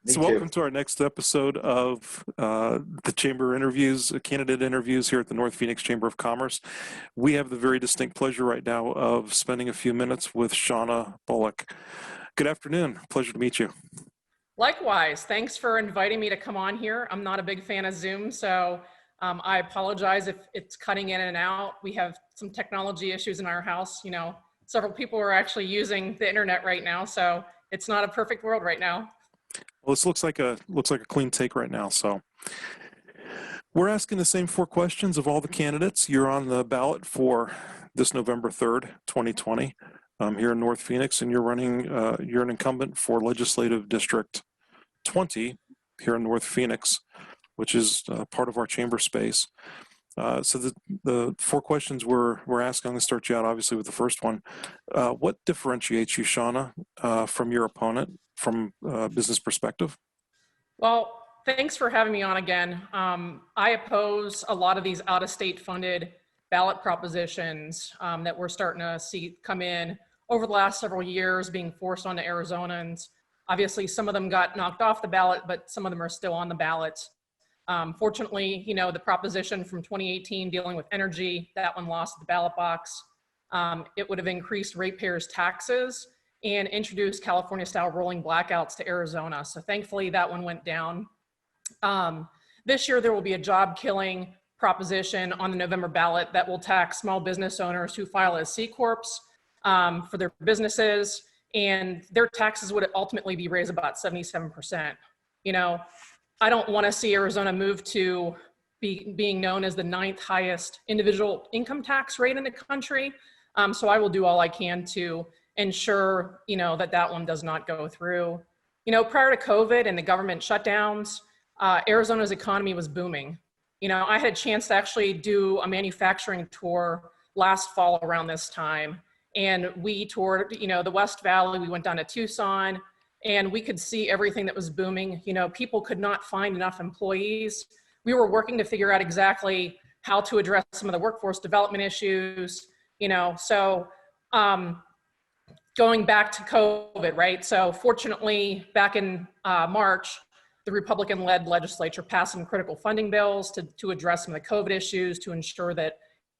Me So too. welcome to our next episode of the Chamber interviews, candidate interviews here at the North Phoenix Chamber of Commerce. We have the very distinct pleasure right now of spending a few minutes with Shawnna Bolick. Good afternoon. Pleasure to meet you. Likewise, thanks for inviting me to come on here. I'm not a big fan of Zoom, so I apologize if it's cutting in and out. We have some technology issues in our house. Several people are actually using the internet right now, so it's not a perfect world right now. Well, this looks like a clean take right now. So we're asking the same four questions of all the candidates. You're on the ballot for this November 3rd, 2020, here in North Phoenix, and you're an incumbent for Legislative District 20 here in North Phoenix, which is part of our chamber space. So the four questions we're asking, I'm going to start you out obviously with the first one. What differentiates you, Shawnna, from your opponent from a business perspective? Well, thanks for having me on again. I oppose a lot of these out-of-state funded ballot propositions that we're starting to see come in over the last several years, being forced onto Arizonans. Obviously, some of them got knocked off the ballot, but some of them are still on the ballot. Fortunately, the proposition from 2018 dealing with energy, that one lost the ballot box. It would have increased ratepayers' taxes and introduced California-style rolling blackouts to Arizona. So thankfully, that one went down. This year, there will be a job-killing proposition on the November ballot that will tax small business owners who file as C Corps for their businesses, and their taxes would ultimately be raised about 77%. I don't want to see Arizona move to being known as the 9th highest individual income tax rate in the country. So I will do all I can to ensure, that one does not go through. Prior to COVID and the government shutdowns, Arizona's economy was booming. I had a chance to actually do a manufacturing tour last fall around this time. And we toured, the West Valley. We went down to Tucson, and we could see everything that was booming. People could not find enough employees. We were working to figure out exactly how to address some of the workforce development issues, so going back to COVID, right? So fortunately, back in March, the Republican-led legislature passed some critical funding bills to address some of the COVID issues, to ensure that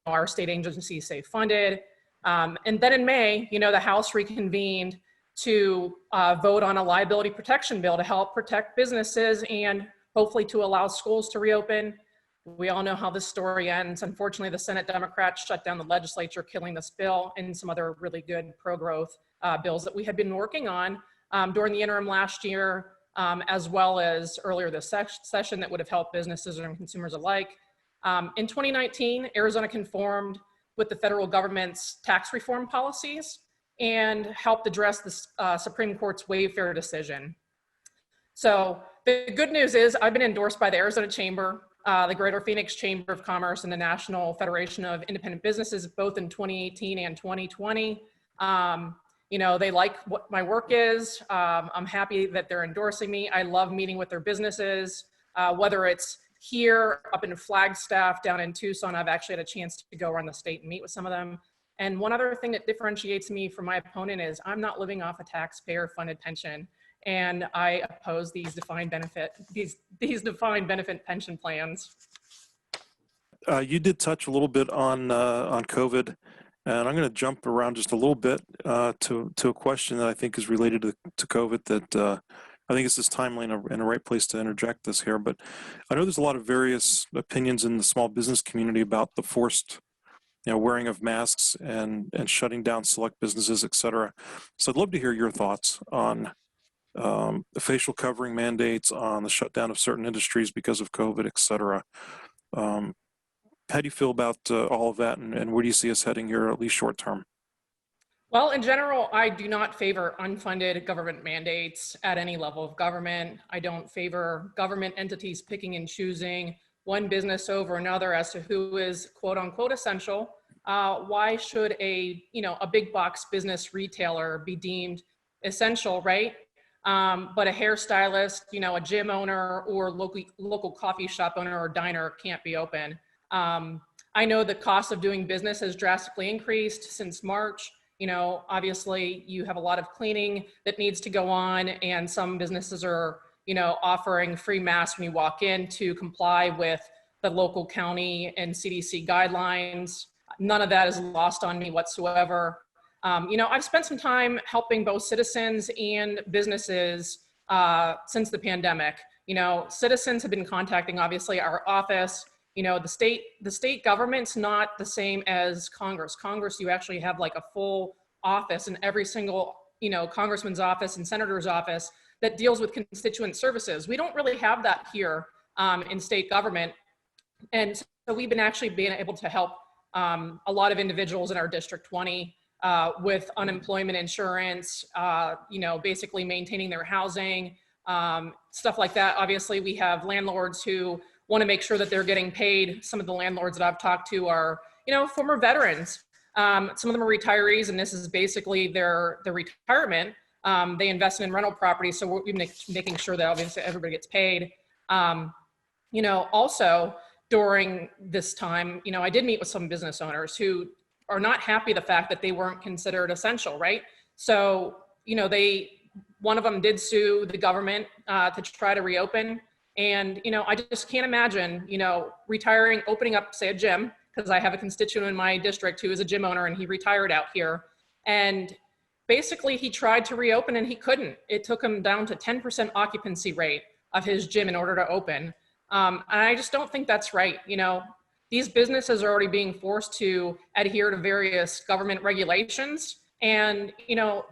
our state agencies stay funded. And then in May, the House reconvened to vote on a liability protection bill to help protect businesses and hopefully to allow schools to reopen. We all know how this story ends. Unfortunately, the Senate Democrats shut down the legislature, killing this bill and some other really good pro-growth bills that we had been working on during the interim last year, as well as earlier this session, that would have helped businesses and consumers alike. In 2019, Arizona conformed with the federal government's tax reform policies and helped address the Supreme Court's Wayfair decision. So the good news is I've been endorsed by the Arizona Chamber, the Greater Phoenix Chamber of Commerce, and the National Federation of Independent Businesses, both in 2018 and 2020. They like what my work is. I'm happy that they're endorsing me. I love meeting with their businesses, whether it's here, up in Flagstaff, down in Tucson. I've actually had a chance to go around the state and meet with some of them. And one other thing that differentiates me from my opponent is I'm not living off a taxpayer-funded pension, and I oppose these defined benefit pension plans. You did touch a little bit on COVID, and I'm going to jump around just a little bit to a question that I think is related to COVID that I think it's just timely and a right place to interject this here. But I know there's a lot of various opinions in the small business community about the forced wearing of masks and shutting down select businesses, et cetera. So I'd love to hear your thoughts on the facial covering mandates, on the shutdown of certain industries because of COVID, et cetera. How do you feel about all of that, and where do you see us heading here, at least short term? Well, in general, I do not favor unfunded government mandates at any level of government. I don't favor government entities picking and choosing one business over another as to who is quote unquote essential. Why should a big box business retailer be deemed essential, right? But a hairstylist, a gym owner, or local coffee shop owner or diner can't be open. I know the cost of doing business has drastically increased since March. Obviously you have a lot of cleaning that needs to go on, and some businesses are, offering free masks when you walk in to comply with the local county and CDC guidelines. None of that is lost on me whatsoever. I've spent some time helping both citizens and businesses since the pandemic. Citizens have been contacting, obviously, our office. The state government's not the same as Congress. Congress, you actually have like a full office in every single, congressman's office and senator's office that deals with constituent services. We don't really have that here in state government. And so we've been able to help a lot of individuals in our District 20 with unemployment insurance, basically maintaining their housing, stuff like that. Obviously, we have landlords who want to make sure that they're getting paid. Some of the landlords that I've talked to are, former veterans. Some of them are retirees, and this is basically their retirement. They invest in rental property, so we're making sure that obviously everybody gets paid. Also during this time, I did meet with some business owners who are not happy the fact that they weren't considered essential, right? So, one of them did sue the government to try to reopen. And, I just can't imagine, retiring, opening up, say, a gym, because I have a constituent in my district who is a gym owner and he retired out here. And basically he tried to reopen and he couldn't. It took him down to 10% occupancy rate of his gym in order to open. And I just don't think that's right. These businesses are already being forced to adhere to various government regulations. And,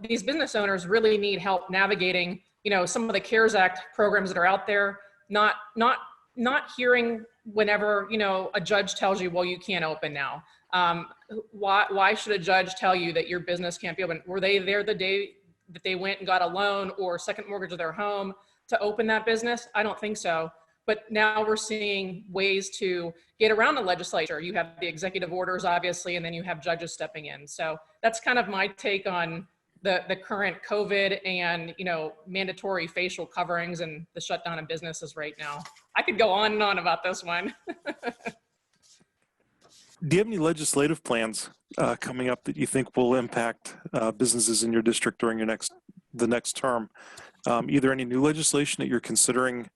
these business owners really need help navigating, some of the CARES Act programs that are out there, not hearing whenever, a judge tells you, well, you can't open now. Why should a judge tell you that your business can't be open? Were they there the day that they went and got a loan or second mortgage of their home to open that business? I don't think so. But now we're seeing ways to get around the legislature. You have the executive orders, obviously, and then you have judges stepping in. So that's kind of my take on the current COVID and, mandatory facial coverings and the shutdown of businesses right now. I could go on and on about this one. Do you have any legislative plans coming up that you think will impact businesses in your district during the next term? Either any new legislation that you're considering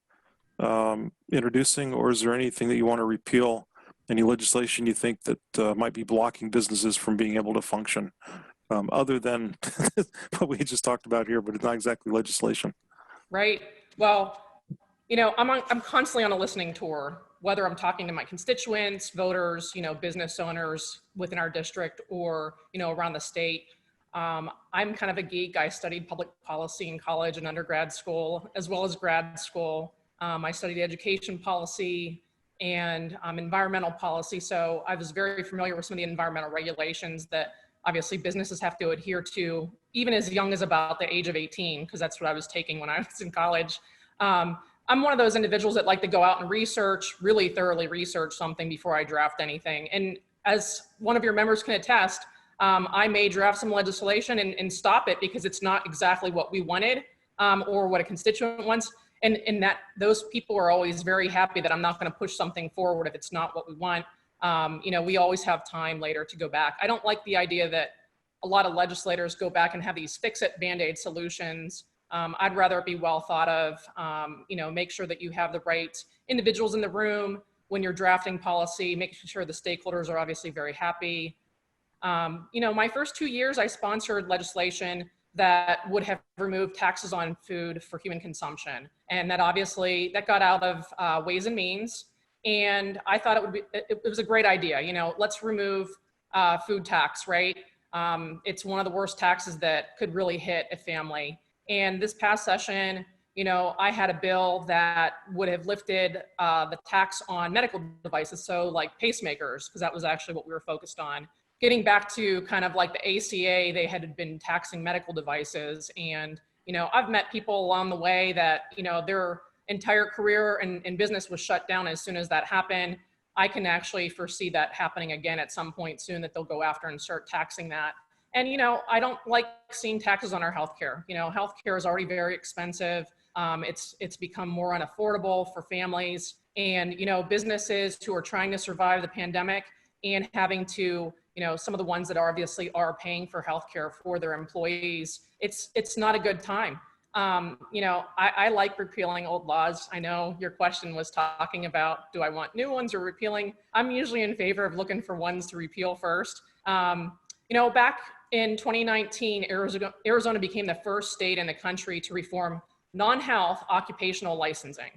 introducing, or is there anything that you want to repeal? Any legislation you think that might be blocking businesses from being able to function, other than what we just talked about here, but it's not exactly legislation? Right. Well, I'm constantly on a listening tour, whether I'm talking to my constituents, voters, business owners within our district or, around the state. I'm kind of a geek. I studied public policy in college and undergrad school, as well as grad school. I studied education policy and environmental policy. So I was very familiar with some of the environmental regulations that obviously businesses have to adhere to, even as young as about the age of 18, because that's what I was taking when I was in college. I'm one of those individuals that like to go out and really thoroughly research something before I draft anything. And as one of your members can attest, I may draft some legislation and stop it because it's not exactly what we wanted or what a constituent wants. And that those people are always very happy that I'm not going to push something forward if it's not what we want. We always have time later to go back. I don't like the idea that a lot of legislators go back and have these fix-it Band-Aid solutions. I'd rather it be well thought of, make sure that you have the right individuals in the room when you're drafting policy, making sure the stakeholders are obviously very happy. My first 2 years, I sponsored legislation that would have removed taxes on food for human consumption. And that obviously, that got out of Ways and Means. And I thought it was a great idea. Let's remove food tax, right? It's one of the worst taxes that could really hit a family. And this past session, I had a bill that would have lifted the tax on medical devices. So like pacemakers, because that was actually what we were focused on. Getting back to kind of like the ACA, they had been taxing medical devices. And, I've met people along the way that, their entire career and business was shut down as soon as that happened. I can actually foresee that happening again at some point soon, that they'll go after and start taxing that. And, I don't like seeing taxes on our healthcare. Healthcare is already very expensive. It's become more unaffordable for families and, businesses who are trying to survive the pandemic and having to, some of the ones that obviously are paying for healthcare for their employees. It's not a good time. I like repealing old laws. I know your question was talking about, do I want new ones or repealing? I'm usually in favor of looking for ones to repeal first. Back in 2019, Arizona became the first state in the country to reform non-health occupational licensing.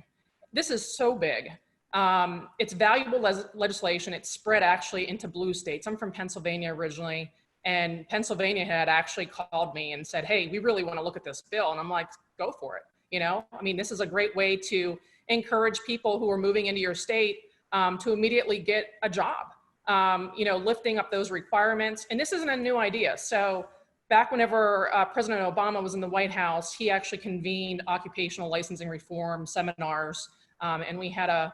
This is so big. It's valuable legislation. It's spread actually into blue states. I'm from Pennsylvania originally, and Pennsylvania had actually called me and said, hey, we really want to look at this bill. And I'm like, go for it. This is a great way to encourage people who are moving into your state to immediately get a job, lifting up those requirements. And this isn't a new idea. So back whenever President Obama was in the White House, he actually convened occupational licensing reform seminars. And we had a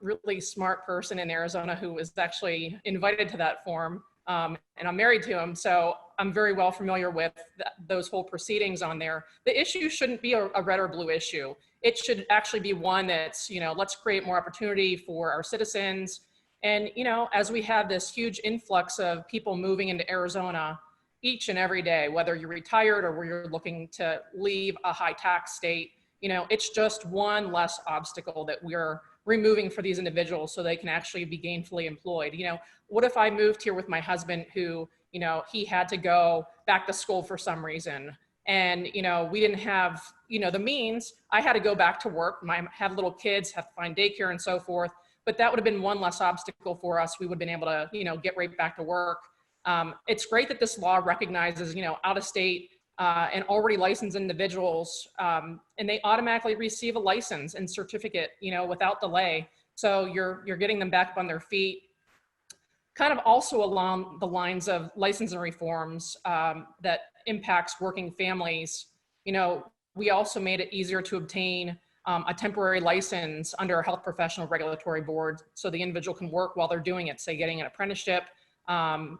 really smart person in Arizona who was actually invited to that forum. And I'm married to him, so I'm very well familiar with those whole proceedings on there. The issue shouldn't be a red or blue issue. It should actually be one that's, let's create more opportunity for our citizens. And, as we have this huge influx of people moving into Arizona each and every day, whether you're retired or you're looking to leave a high tax state, it's just one less obstacle that we're removing for these individuals so they can actually be gainfully employed. What if I moved here with my husband who, he had to go back to school for some reason, and, we didn't have, the means. I had to go back to work. I have little kids, have to find daycare and so forth, but that would have been one less obstacle for us. We would have been able to, get right back to work. It's great that this law recognizes, out of state and already licensed individuals, and they automatically receive a license and certificate, without delay. So you're getting them back up on their feet. Kind of also along the lines of licensing reforms that impacts working families. We also made it easier to obtain a temporary license under a health professional regulatory board, so the individual can work while they're doing it, say getting an apprenticeship.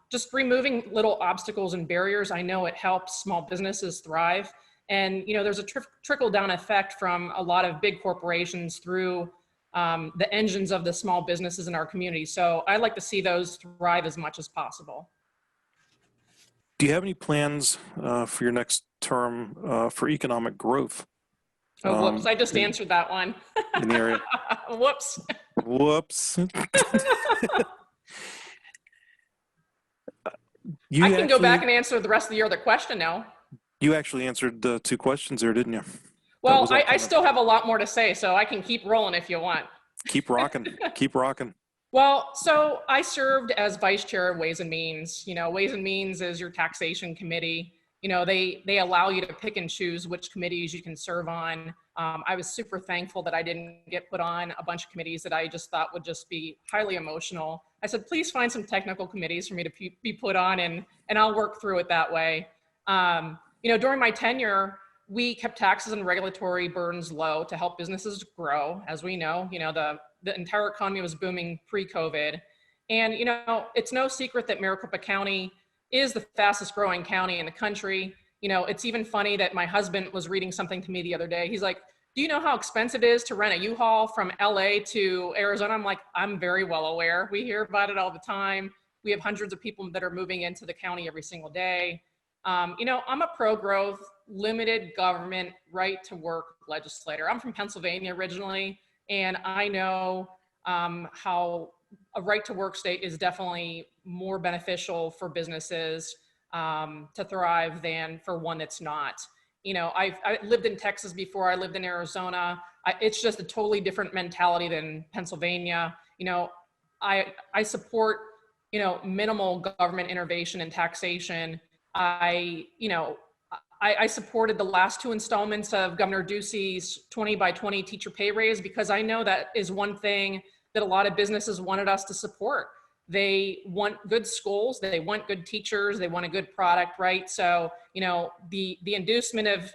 Just removing little obstacles and barriers. I know it helps small businesses thrive. And, there's a trickle down effect from a lot of big corporations through the engines of the small businesses in our community. So I like to see those thrive as much as possible. Do you have any plans for your next term for economic growth? Oh, whoops, I just answered that one. In the area. Whoops. Whoops. I can go back and answer the rest of the other question now. You actually answered the two questions there, didn't you? Well, I still have a lot more to say, so I can keep rolling if you want. Keep rocking. Keep rocking. Well, so I served as vice chair of Ways and Means. Ways and Means is your taxation committee. They allow you to pick and choose which committees you can serve on. I was super thankful that I didn't get put on a bunch of committees that I just thought would just be highly emotional. I said, please find some technical committees for me to be put on, and I'll work through it that way. During my tenure, we kept taxes and regulatory burdens low to help businesses grow. As we know, the entire economy was booming pre-COVID. And, it's no secret that Maricopa County is the fastest growing county in the country. It's even funny that my husband was reading something to me the other day. He's like, do you know how expensive it is to rent a U-Haul from LA to Arizona? I'm like, I'm very well aware. We hear about it all the time. We have hundreds of people that are moving into the county every single day. I'm a pro-growth, limited government, right-to-work legislator. I'm from Pennsylvania originally, and I know how a right-to-work state is definitely more beneficial for businesses to thrive than for one that's not. I lived in Texas before I lived in Arizona. It's just a totally different mentality than Pennsylvania. I support, minimal government intervention and taxation. I supported the last two installments of Governor Ducey's 20 by 20 teacher pay raise because I know that is one thing that a lot of businesses wanted us to support. They want good schools, they want good teachers, they want a good product, right? So, the inducement of,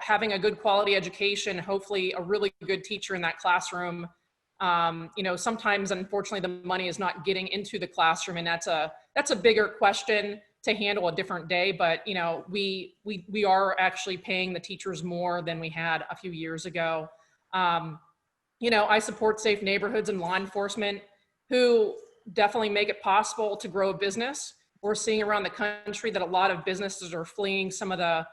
having a good quality education, hopefully a really good teacher in that classroom. Sometimes, unfortunately, the money is not getting into the classroom, and that's a bigger question to handle a different day. But, we are actually paying the teachers more than we had a few years ago. I support safe neighborhoods and law enforcement who definitely make it possible to grow a business. We're seeing around the country that a lot of businesses are fleeing some of the,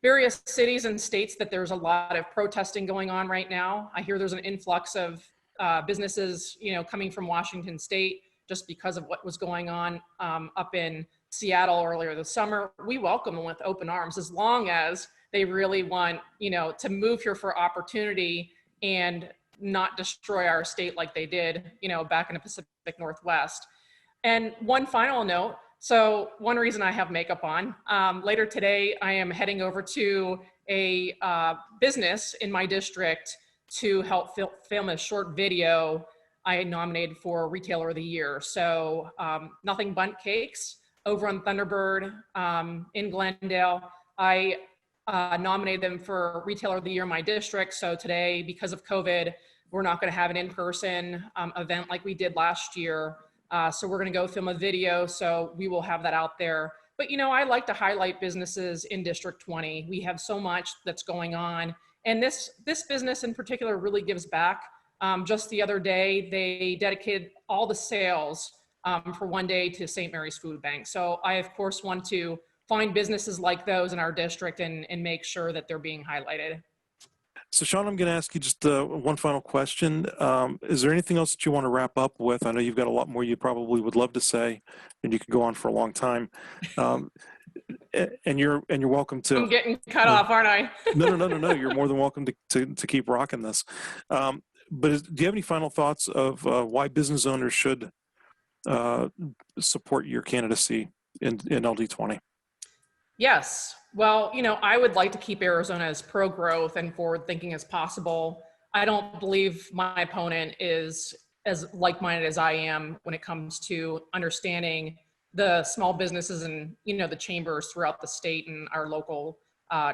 various cities and states that there's a lot of protesting going on right now. I hear there's an influx of businesses, coming from Washington State just because of what was going on up in Seattle earlier this summer. We welcome them with open arms as long as they really want, to move here for opportunity and not destroy our state like they did, back in the Pacific Northwest. And one final note. So one reason I have makeup on, later today, I am heading over to a business in my district to help film a short video I nominated for Retailer of the Year. So Nothing Bundt Cakes over on Thunderbird in Glendale. I nominated them for Retailer of the Year in my district. So today, because of COVID, we're not going to have an in-person event like we did last year. So we're going to go film a video. So we will have that out there. But, I like to highlight businesses in District 20. We have so much that's going on. And this business in particular really gives back. Just the other day, they dedicated all the sales for one day to St. Mary's Food Bank. So I, of course, want to find businesses like those in our district and make sure that they're being highlighted. So, Shawn, I'm going to ask you just one final question. Is there anything else that you want to wrap up with? I know you've got a lot more you probably would love to say, and you could go on for a long time. And you're welcome to. I'm getting cut off, aren't I? No. You're more than welcome to keep rocking this. But do you have any final thoughts of why business owners should support your candidacy in LD20? Yes. Well, I would like to keep Arizona as pro-growth and forward-thinking as possible. I don't believe my opponent is as like-minded as I am when it comes to understanding the small businesses and, the chambers throughout the state and our local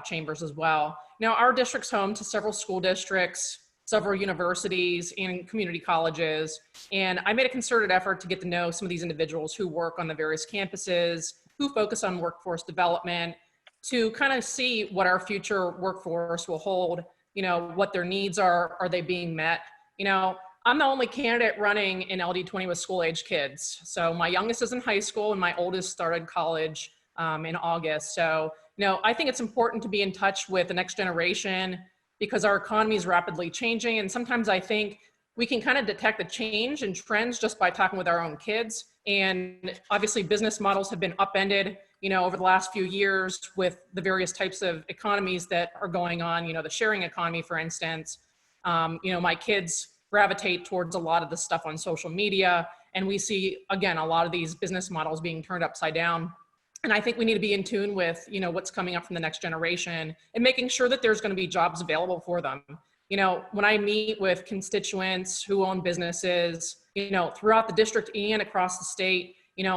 chambers as well. Now, our district's home to several school districts, several universities and community colleges. And I made a concerted effort to get to know some of these individuals who work on the various campuses, who focus on workforce development, to kind of see what our future workforce will hold, what their needs are they being met? I'm the only candidate running in LD20 with school-age kids. So my youngest is in high school and my oldest started college in August. So, I think it's important to be in touch with the next generation because our economy is rapidly changing. And sometimes I think we can kind of detect the change and trends just by talking with our own kids. And obviously business models have been upended, over the last few years with the various types of economies that are going on, the sharing economy, for instance. My kids gravitate towards a lot of the stuff on social media. And we see, again, a lot of these business models being turned upside down. And I think we need to be in tune with, what's coming up from the next generation and making sure that there's going to be jobs available for them. When I meet with constituents who own businesses, throughout the district and across the state,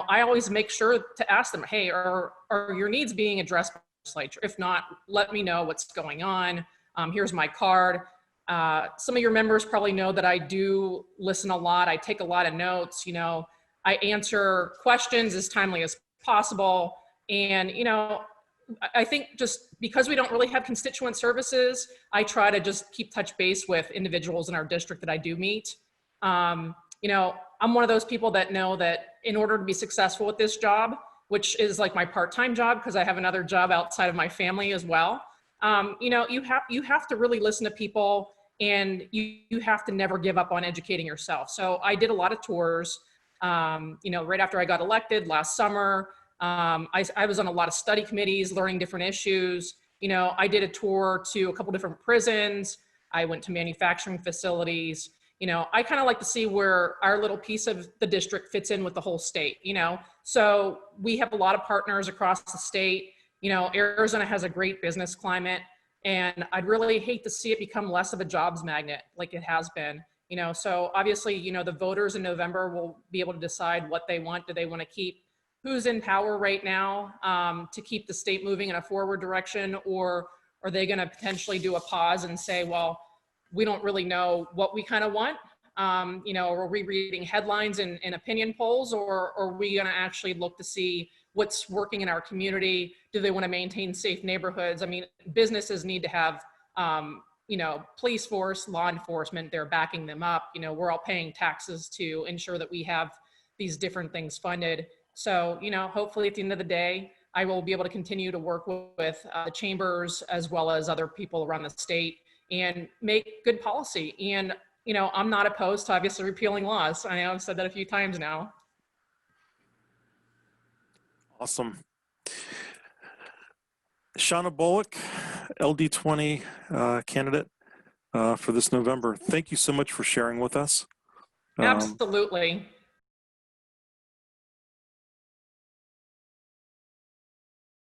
I always make sure to ask them, hey, are your needs being addressed by the legislature? If not, let me know what's going on. Here's my card. Some of your members probably know that I do listen a lot. I take a lot of notes. I answer questions as timely as possible. And, I think just because we don't really have constituent services, I try to just keep touch base with individuals in our district that I do meet. I'm one of those people that know that in order to be successful with this job, which is like my part-time job because I have another job outside of my family as well, you have to really listen to people and you have to never give up on educating yourself. So I did a lot of tours, right after I got elected last summer. I was on a lot of study committees, learning different issues. I did a tour to a couple different prisons. I went to manufacturing facilities. I kind of like to see where our little piece of the district fits in with the whole state, So we have a lot of partners across the state. Arizona has a great business climate, and I'd really hate to see it become less of a jobs magnet like it has been. So obviously, the voters in November will be able to decide what they want. Do they want to keep who's in power right now to keep the state moving in a forward direction, or are they going to potentially do a pause and say, well, we don't really know what we kind of want? Are we reading headlines and opinion polls, or are we going to actually look to see what's working in our community? Do they want to maintain safe neighborhoods? I mean, businesses need to have, police force, law enforcement, they're backing them up. We're all paying taxes to ensure that we have these different things funded. So, hopefully at the end of the day, I will be able to continue to work with the chambers as well as other people around the state and make good policy. And, you know, I'm not opposed to obviously repealing laws. I know I've said that a few times now. Awesome. Shawnna Bolick, LD20 candidate for this November. Thank you so much for sharing with us. Absolutely.